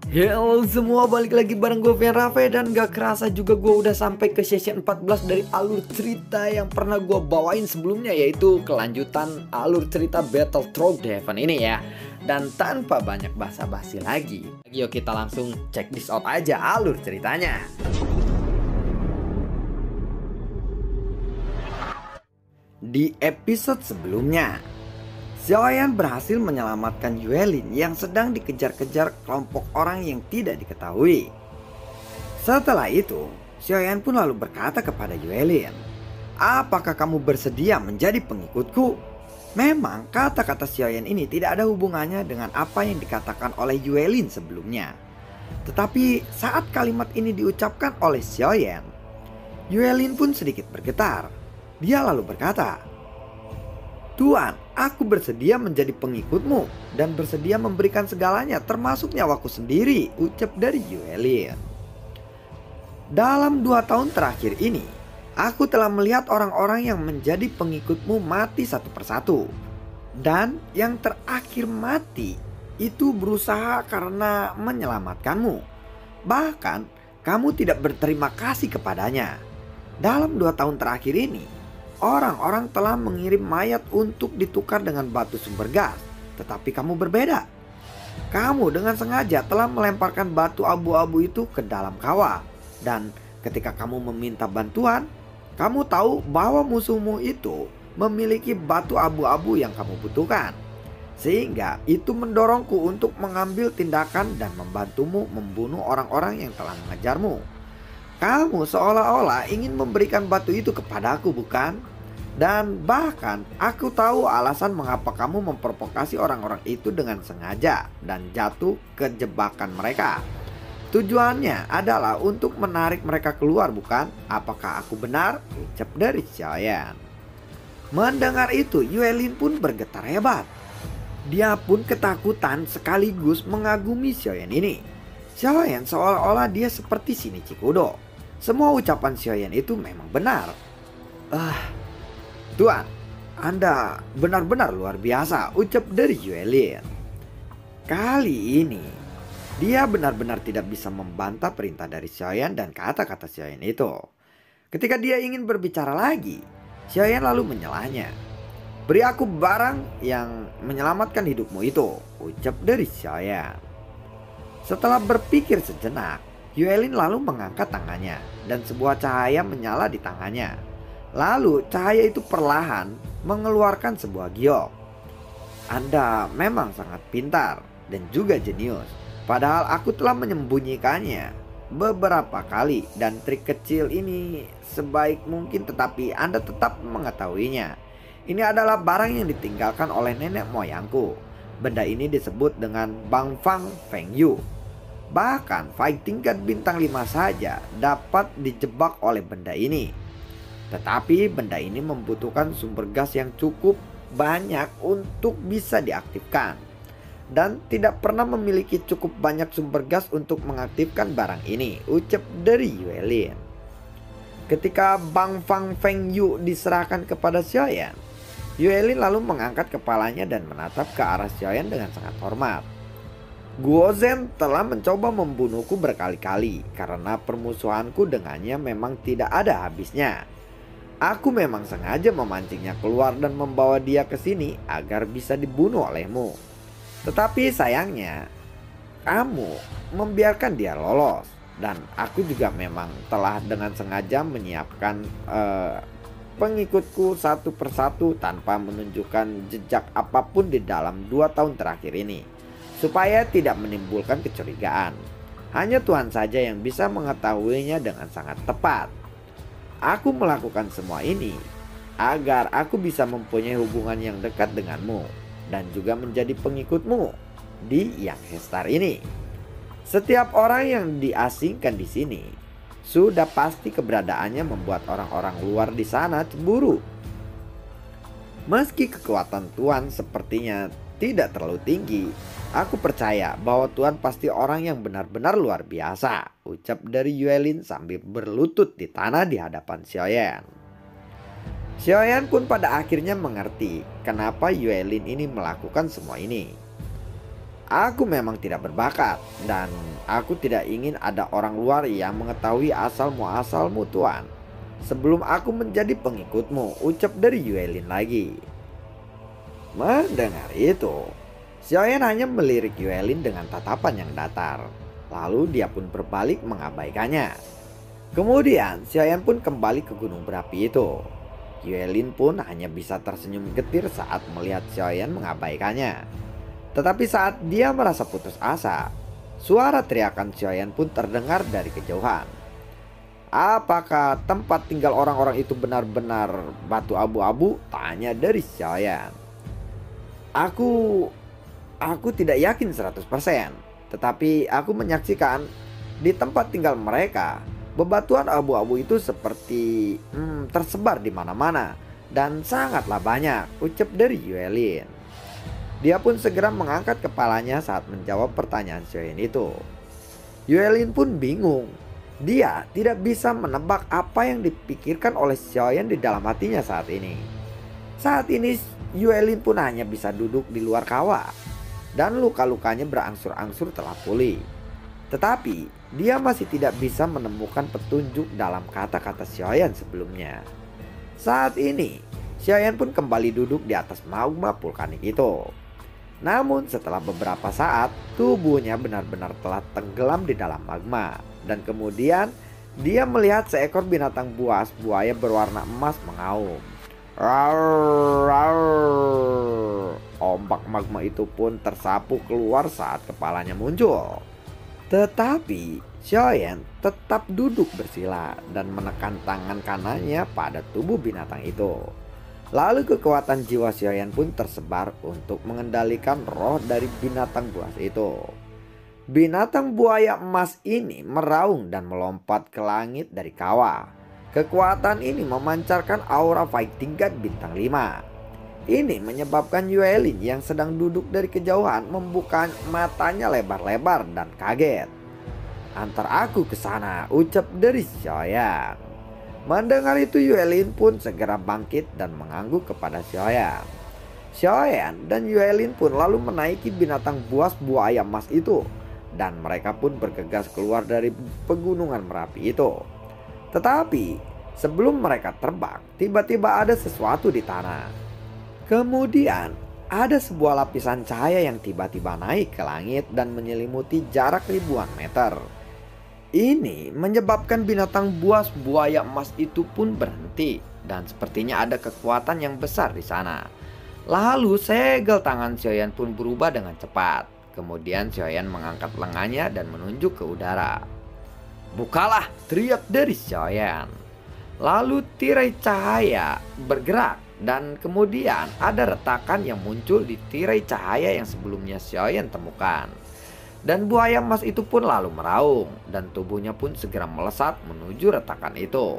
Halo semua, balik lagi bareng gue Vian Rafe. Dan gak kerasa juga gue udah sampai ke session 14 dari alur cerita yang pernah gue bawain sebelumnya, yaitu kelanjutan alur cerita Battletoads The Heaven ini ya. Dan tanpa banyak basa-basi lagi, yuk kita langsung check this out aja alur ceritanya. Di episode sebelumnya, Xiaoyan berhasil menyelamatkan Yuelin yang sedang dikejar-kejar kelompok orang yang tidak diketahui. Setelah itu, Xiaoyan pun lalu berkata kepada Yuelin, "Apakah kamu bersedia menjadi pengikutku?" Memang kata-kata Xiaoyan ini tidak ada hubungannya dengan apa yang dikatakan oleh Yuelin sebelumnya. Tetapi saat kalimat ini diucapkan oleh Xiaoyan, Yuelin pun sedikit bergetar. Dia lalu berkata, "Tuan, aku bersedia menjadi pengikutmu dan bersedia memberikan segalanya termasuk nyawaku sendiri," ucap dari Yuelin. "Dalam 2 tahun terakhir ini, aku telah melihat orang-orang yang menjadi pengikutmu mati satu persatu. Dan yang terakhir mati itu berusaha karena menyelamatkanmu. Bahkan kamu tidak berterima kasih kepadanya. Dalam 2 tahun terakhir ini, orang-orang telah mengirim mayat untuk ditukar dengan batu sumber gas. Tetapi kamu berbeda. Kamu dengan sengaja telah melemparkan batu abu-abu itu ke dalam kawah. Dan ketika kamu meminta bantuan, kamu tahu bahwa musuhmu itu memiliki batu abu-abu yang kamu butuhkan. Sehingga itu mendorongku untuk mengambil tindakan dan membantumu membunuh orang-orang yang telah mengejarmu. Kamu seolah-olah ingin memberikan batu itu kepadaku, bukan? Dan bahkan aku tahu alasan mengapa kamu memprovokasi orang-orang itu dengan sengaja dan jatuh ke jebakan mereka. Tujuannya adalah untuk menarik mereka keluar, bukan? Apakah aku benar?" ucap dari Xiaoyan. Mendengar itu, Yuelin pun bergetar hebat. Dia pun ketakutan sekaligus mengagumi Xiaoyan ini. Xiaoyan seolah-olah dia seperti Shinichi Kudo. Semua ucapan Xiaoyan itu memang benar. "Tuan, Anda benar-benar luar biasa," ucap dari Yuelin. Kali ini, dia benar-benar tidak bisa membantah perintah dari Xiaoyan dan kata-kata Xiaoyan itu. Ketika dia ingin berbicara lagi, Xiaoyan lalu menyelanya. "Beri aku barang yang menyelamatkan hidupmu itu," ucap dari Xiaoyan. Setelah berpikir sejenak, Yuelin lalu mengangkat tangannya dan sebuah cahaya menyala di tangannya. Lalu cahaya itu perlahan mengeluarkan sebuah giok. "Anda memang sangat pintar dan juga jenius. Padahal aku telah menyembunyikannya beberapa kali dan trik kecil ini sebaik mungkin, tetapi Anda tetap mengetahuinya. Ini adalah barang yang ditinggalkan oleh nenek moyangku. Benda ini disebut dengan Bang Fang Feng Yu. Bahkan fighting tingkat bintang 5 saja dapat dijebak oleh benda ini. Tetapi benda ini membutuhkan sumber gas yang cukup banyak untuk bisa diaktifkan. Dan tidak pernah memiliki cukup banyak sumber gas untuk mengaktifkan barang ini," ucap dari Yuelin. Ketika Bang Fang Feng Yu diserahkan kepada Xiaoyan, Yuelin lalu mengangkat kepalanya dan menatap ke arah Xiaoyan dengan sangat hormat. "Guozhen telah mencoba membunuhku berkali-kali karena permusuhanku dengannya memang tidak ada habisnya. Aku memang sengaja memancingnya keluar dan membawa dia ke sini agar bisa dibunuh olehmu. Tetapi sayangnya, kamu membiarkan dia lolos. Dan aku juga memang telah dengan sengaja menyiapkan pengikutku satu persatu tanpa menunjukkan jejak apapun di dalam 2 tahun terakhir ini, supaya tidak menimbulkan kecurigaan. Hanya Tuhan saja yang bisa mengetahuinya dengan sangat tepat. Aku melakukan semua ini agar aku bisa mempunyai hubungan yang dekat denganmu dan juga menjadi pengikutmu di Yang Hestar ini. Setiap orang yang diasingkan di sini sudah pasti keberadaannya membuat orang-orang luar di sana cemburu. Meski kekuatan Tuan sepertinya tidak terlalu tinggi, aku percaya bahwa Tuan pasti orang yang benar-benar luar biasa," ucap dari Yuelin sambil berlutut di tanah di hadapan Xiaoyan. Xiaoyan pun pada akhirnya mengerti kenapa Yuelin ini melakukan semua ini. "Aku memang tidak berbakat dan Aku tidak ingin ada orang luar yang mengetahui asal-muasalmu Tuan. Sebelum aku menjadi pengikutmu, ucap dari Yuelin lagi. Mendengar itu, Xiaoyan hanya melirik Yuelin dengan tatapan yang datar. Lalu dia pun berbalik mengabaikannya. Kemudian Xiaoyan pun kembali ke gunung berapi itu. Yuelin pun hanya bisa tersenyum getir saat melihat Xiaoyan mengabaikannya. Tetapi saat dia merasa putus asa, suara teriakan Xiaoyan pun terdengar dari kejauhan. Apakah tempat tinggal orang-orang itu benar-benar batu abu-abu? Tanya dari Xiaoyan. Aku tidak yakin 100%, tetapi aku menyaksikan di tempat tinggal mereka bebatuan abu-abu itu seperti tersebar di mana-mana dan sangatlah banyak, ucap dari Yuelin. Dia pun segera mengangkat kepalanya saat menjawab pertanyaan Xiaoyan itu. Yuelin pun bingung. Dia tidak bisa menebak apa yang dipikirkan oleh Xiaoyan di dalam hatinya saat ini. Saat ini Yuelin pun hanya bisa duduk di luar kawah dan luka-lukanya berangsur-angsur telah pulih. Tetapi dia masih tidak bisa menemukan petunjuk dalam kata-kata Xiaoyan sebelumnya. Saat ini Xiaoyan pun kembali duduk di atas magma vulkanik itu. Namun setelah beberapa saat, tubuhnya benar-benar telah tenggelam di dalam magma. Dan kemudian dia melihat seekor binatang buas buaya berwarna emas mengaum. Rar, rar. Ombak magma itu pun tersapu keluar saat kepalanya muncul. Tetapi Xiaoyan tetap duduk bersila dan menekan tangan kanannya pada tubuh binatang itu. Lalu kekuatan jiwa Xiaoyan pun tersebar untuk mengendalikan roh dari binatang buas itu. Binatang buaya emas ini meraung dan melompat ke langit dari kawah. Kekuatan ini memancarkan aura fighting god bintang 5. Ini menyebabkan Yuelin yang sedang duduk dari kejauhan membuka matanya lebar-lebar dan kaget. Antar aku ke sana, ucap dari Xiaoyan. Mendengar itu Yuelin pun segera bangkit dan mengangguk kepada Xiaoyan. Xiaoyan dan Yuelin pun lalu menaiki binatang buas buaya emas itu. Dan mereka pun bergegas keluar dari pegunungan Merapi itu. Tetapi sebelum mereka terbang, tiba-tiba ada sesuatu di tanah. Kemudian ada sebuah lapisan cahaya yang tiba-tiba naik ke langit dan menyelimuti jarak ribuan meter. Ini menyebabkan binatang buas buaya emas itu pun berhenti dan sepertinya ada kekuatan yang besar di sana. Lalu segel tangan Xiaoyan pun berubah dengan cepat. Kemudian Xiaoyan mengangkat lengannya dan menunjuk ke udara. Bukalah, teriak dari Xiaoyan. Lalu tirai cahaya bergerak dan kemudian ada retakan yang muncul di tirai cahaya yang sebelumnya Xiaoyan temukan. Dan buaya emas itu pun lalu meraung dan tubuhnya pun segera melesat menuju retakan itu.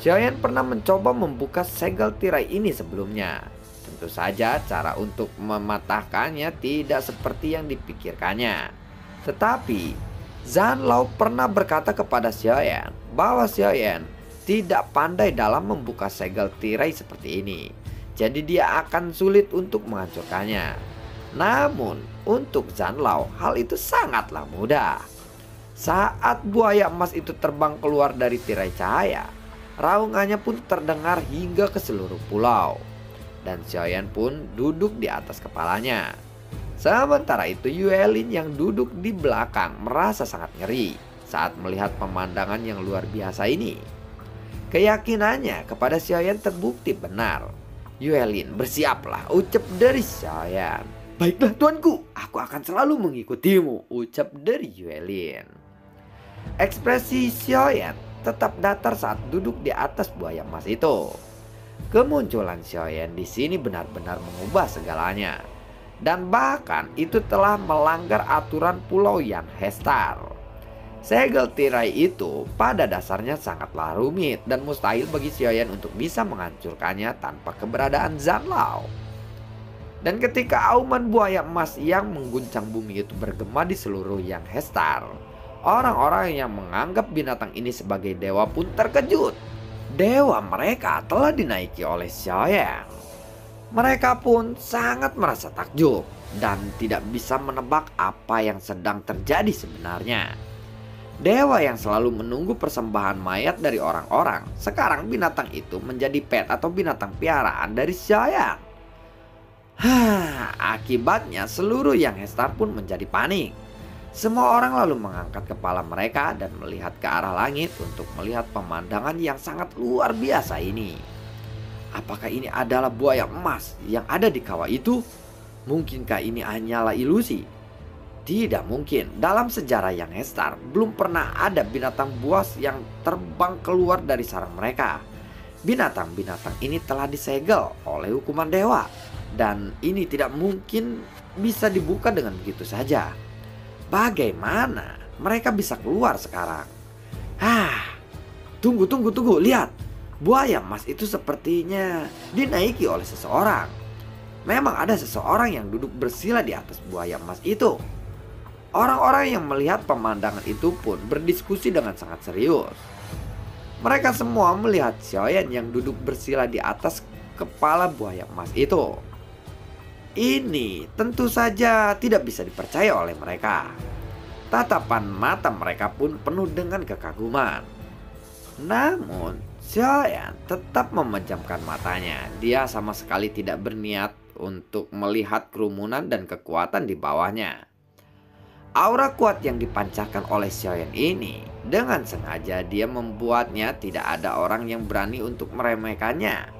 Xiaoyan pernah mencoba membuka segel tirai ini sebelumnya. Tentu saja cara untuk mematahkannya tidak seperti yang dipikirkannya. Tetapi Zhan Lao pernah berkata kepada Xiaoyan bahwa Xiaoyan tidak pandai dalam membuka segel tirai seperti ini. Jadi dia akan sulit untuk menghancurkannya. Namun untuk Zhan Lao hal itu sangatlah mudah. Saat buaya emas itu terbang keluar dari tirai cahaya, raungannya pun terdengar hingga ke seluruh pulau. Dan Xiaoyan pun duduk di atas kepalanya. Sementara itu Yuelin yang duduk di belakang merasa sangat ngeri saat melihat pemandangan yang luar biasa ini. Keyakinannya kepada Xiaoyan terbukti benar. Yuelin, bersiaplah, ucap dari Xiaoyan. Baiklah tuanku, aku akan selalu mengikutimu, ucap dari Yuelin. Ekspresi Xiaoyan tetap datar saat duduk di atas buaya emas itu. Kemunculan Xiaoyan di sini benar-benar mengubah segalanya. Dan bahkan itu telah melanggar aturan Pulau Yang Hestar. Segel tirai itu pada dasarnya sangatlah rumit dan mustahil bagi Xiaoyan untuk bisa menghancurkannya tanpa keberadaan Zhan Lao. Dan ketika auman buaya emas yang mengguncang bumi itu bergema di seluruh Yang Hestar, orang-orang yang menganggap binatang ini sebagai dewa pun terkejut. Dewa mereka telah dinaiki oleh Xiaoyan. Mereka pun sangat merasa takjub dan tidak bisa menebak apa yang sedang terjadi sebenarnya. Dewa yang selalu menunggu persembahan mayat dari orang-orang, sekarang binatang itu menjadi pet atau binatang piaraan dari Xiaoyan. Akibatnya seluruh yang Hestar pun menjadi panik. Semua orang lalu mengangkat kepala mereka dan melihat ke arah langit untuk melihat pemandangan yang sangat luar biasa ini. Apakah ini adalah buaya emas yang ada di kawah itu? Mungkinkah ini hanyalah ilusi? Tidak mungkin. Dalam sejarah yang Hestar belum pernah ada binatang buas yang terbang keluar dari sarang mereka. Binatang-binatang ini telah disegel oleh hukuman dewa, dan ini tidak mungkin bisa dibuka dengan begitu saja. Bagaimana mereka bisa keluar sekarang? Tunggu, lihat. Buaya emas itu sepertinya dinaiki oleh seseorang. Memang ada seseorang yang duduk bersila di atas buaya emas itu. Orang-orang yang melihat pemandangan itu pun berdiskusi dengan sangat serius. Mereka semua melihat Xiaoyan yang duduk bersila di atas kepala buaya emas itu. Ini tentu saja tidak bisa dipercaya oleh mereka. Tatapan mata mereka pun penuh dengan kekaguman. Namun Xiaoyan tetap memejamkan matanya. Dia sama sekali tidak berniat untuk melihat kerumunan dan kekuatan di bawahnya. Aura kuat yang dipancarkan oleh Xiaoyan ini dengan sengaja dia membuatnya tidak ada orang yang berani untuk meremehkannya.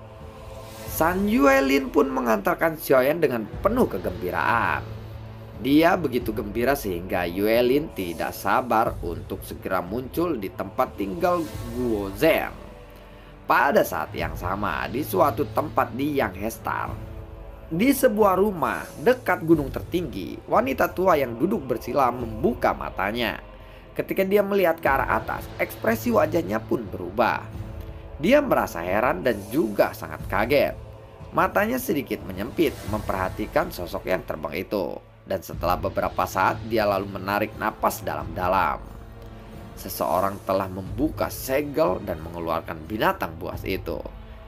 San Yuelin pun mengantarkan Xiaoyan dengan penuh kegembiraan. Dia begitu gembira sehingga Yuelin tidak sabar untuk segera muncul di tempat tinggal Guo Zhen. Pada saat yang sama di suatu tempat di Yang Hestar, di sebuah rumah dekat gunung tertinggi, wanita tua yang duduk bersila membuka matanya. Ketika dia melihat ke arah atas, ekspresi wajahnya pun berubah. Dia merasa heran dan juga sangat kaget. Matanya sedikit menyempit memperhatikan sosok yang terbang itu. Dan setelah beberapa saat dia lalu menarik napas dalam-dalam. Seseorang telah membuka segel dan mengeluarkan binatang buas itu.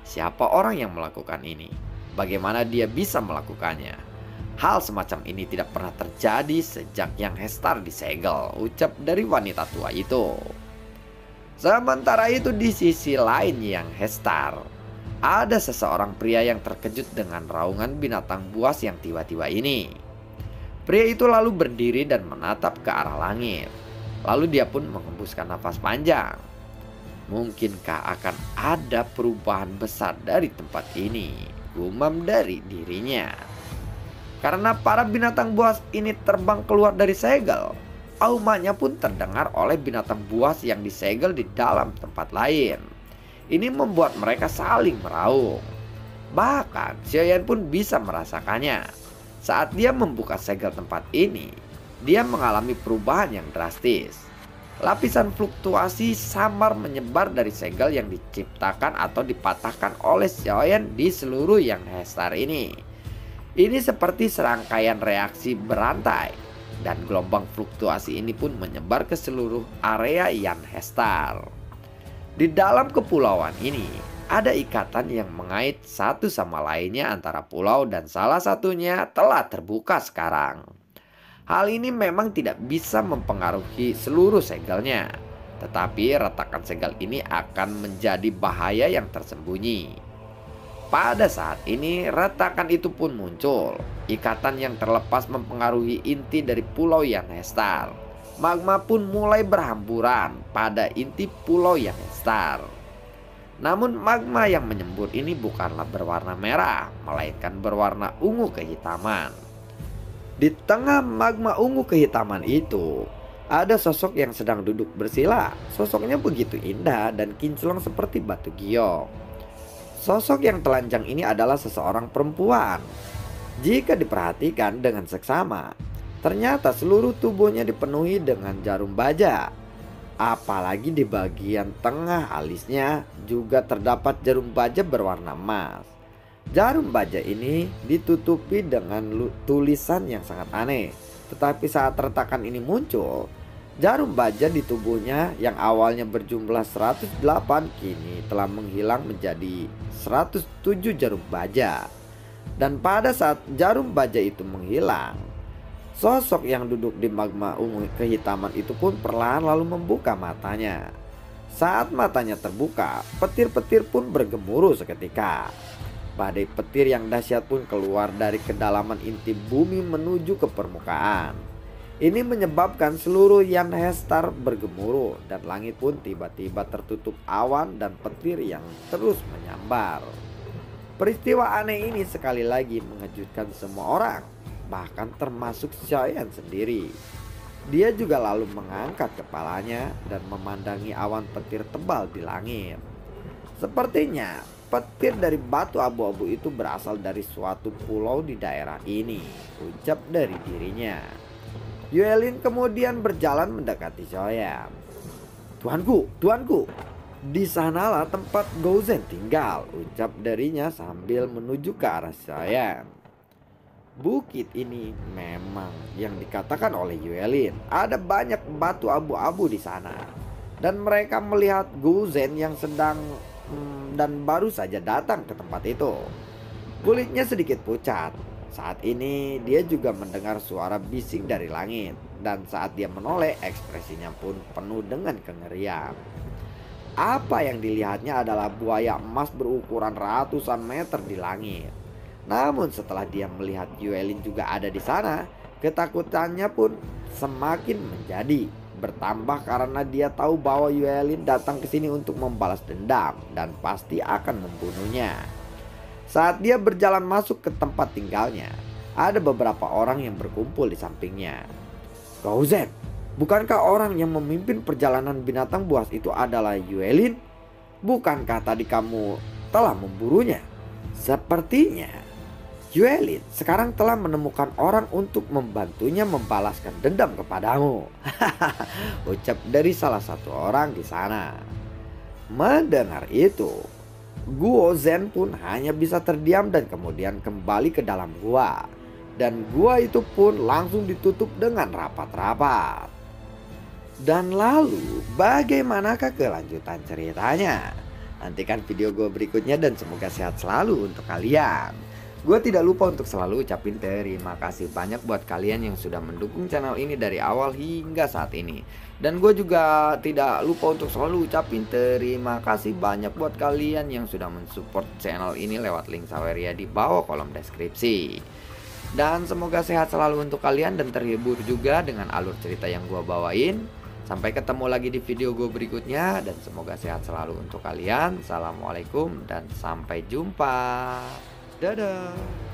Siapa orang yang melakukan ini? Bagaimana dia bisa melakukannya? Hal semacam ini tidak pernah terjadi sejak Yang Hestar disegel, ucap dari wanita tua itu. Sementara itu di sisi lain Yang Hestar, ada seseorang pria yang terkejut dengan raungan binatang buas yang tiba-tiba ini. Pria itu lalu berdiri dan menatap ke arah langit. Lalu dia pun menghembuskan nafas panjang. Mungkinkah akan ada perubahan besar dari tempat ini? Gumam dari dirinya. Karena para binatang buas ini terbang keluar dari segel, aumanya pun terdengar oleh binatang buas yang disegel di dalam tempat lain. Ini membuat mereka saling meraung. Bahkan Xiaoyan pun bisa merasakannya. Saat dia membuka segel tempat ini, dia mengalami perubahan yang drastis. Lapisan fluktuasi samar menyebar dari segel yang diciptakan atau dipatahkan oleh Xiaoyan di seluruh Yang Hestar ini. Ini seperti serangkaian reaksi berantai, dan gelombang fluktuasi ini pun menyebar ke seluruh area Yang Hestar. Di dalam kepulauan ini ada ikatan yang mengait satu sama lainnya antara pulau, dan salah satunya telah terbuka sekarang. Hal ini memang tidak bisa mempengaruhi seluruh segelnya, tetapi retakan segel ini akan menjadi bahaya yang tersembunyi. Pada saat ini retakan itu pun muncul. Ikatan yang terlepas mempengaruhi inti dari pulau Yang Hestar. Magma pun mulai berhamburan pada inti pulau Yang Hestar. Namun magma yang menyembur ini bukanlah berwarna merah, melainkan berwarna ungu kehitaman. Di tengah magma ungu kehitaman itu, ada sosok yang sedang duduk bersila. Sosoknya begitu indah dan kinclong seperti batu giok. Sosok yang telanjang ini adalah seseorang perempuan. Jika diperhatikan dengan seksama, ternyata seluruh tubuhnya dipenuhi dengan jarum baja. Apalagi di bagian tengah alisnya juga terdapat jarum baja berwarna emas. Jarum baja ini ditutupi dengan tulisan yang sangat aneh. Tetapi saat retakan ini muncul, jarum baja di tubuhnya yang awalnya berjumlah 108 kini telah menghilang menjadi 107 jarum baja. Dan pada saat jarum baja itu menghilang, sosok yang duduk di magma ungu kehitaman itu pun perlahan lalu membuka matanya. Saat matanya terbuka, petir-petir pun bergemuruh seketika. Badai petir yang dahsyat pun keluar dari kedalaman inti bumi menuju ke permukaan. Ini menyebabkan seluruh Yanhestar bergemuruh dan langit pun tiba-tiba tertutup awan dan petir yang terus menyambar. Peristiwa aneh ini sekali lagi mengejutkan semua orang, bahkan termasuk Xiaoyan sendiri. Dia juga lalu mengangkat kepalanya dan memandangi awan petir tebal di langit. Sepertinya petir dari batu abu-abu itu berasal dari suatu pulau di daerah ini, ucap dari dirinya. Yuelin kemudian berjalan mendekati Xiaoyan. Tuanku, tuanku, di sanalah tempat Gouzen tinggal, ucap darinya sambil menuju ke arah Xiaoyan. Bukit ini memang yang dikatakan oleh Yuelin. Ada banyak batu abu-abu di sana. Dan mereka melihat Gouzen yang sedang dan baru saja datang ke tempat itu. Kulitnya sedikit pucat. Saat ini dia juga mendengar suara bising dari langit. Dan saat dia menoleh, ekspresinya pun penuh dengan kengerian. Apa yang dilihatnya adalah buaya emas berukuran ratusan meter di langit. Namun setelah dia melihat Yuelin juga ada di sana, ketakutannya pun semakin menjadi bertambah karena dia tahu bahwa Yuelin datang ke sini untuk membalas dendam dan pasti akan membunuhnya. Saat dia berjalan masuk ke tempat tinggalnya, ada beberapa orang yang berkumpul di sampingnya. Gouzen, bukankah orang yang memimpin perjalanan binatang buas itu adalah Yuelin? Bukankah tadi kamu telah memburunya? Sepertinya Yuelin sekarang telah menemukan orang untuk membantunya membalaskan dendam kepadamu. Ucap dari salah satu orang di sana. Mendengar itu, Guo Zhen pun hanya bisa terdiam dan kemudian kembali ke dalam gua. Dan gua itu pun langsung ditutup dengan rapat-rapat. Dan lalu bagaimanakah kelanjutan ceritanya? Nantikan video gue berikutnya dan semoga sehat selalu untuk kalian. Gue tidak lupa untuk selalu ucapin terima kasih banyak buat kalian yang sudah mendukung channel ini dari awal hingga saat ini. Dan gue juga tidak lupa untuk selalu ucapin terima kasih banyak buat kalian yang sudah mensupport channel ini lewat link Saweria di bawah kolom deskripsi. Dan semoga sehat selalu untuk kalian dan terhibur juga dengan alur cerita yang gue bawain. Sampai ketemu lagi di video gue berikutnya dan semoga sehat selalu untuk kalian. Assalamualaikum dan sampai jumpa. Dadah.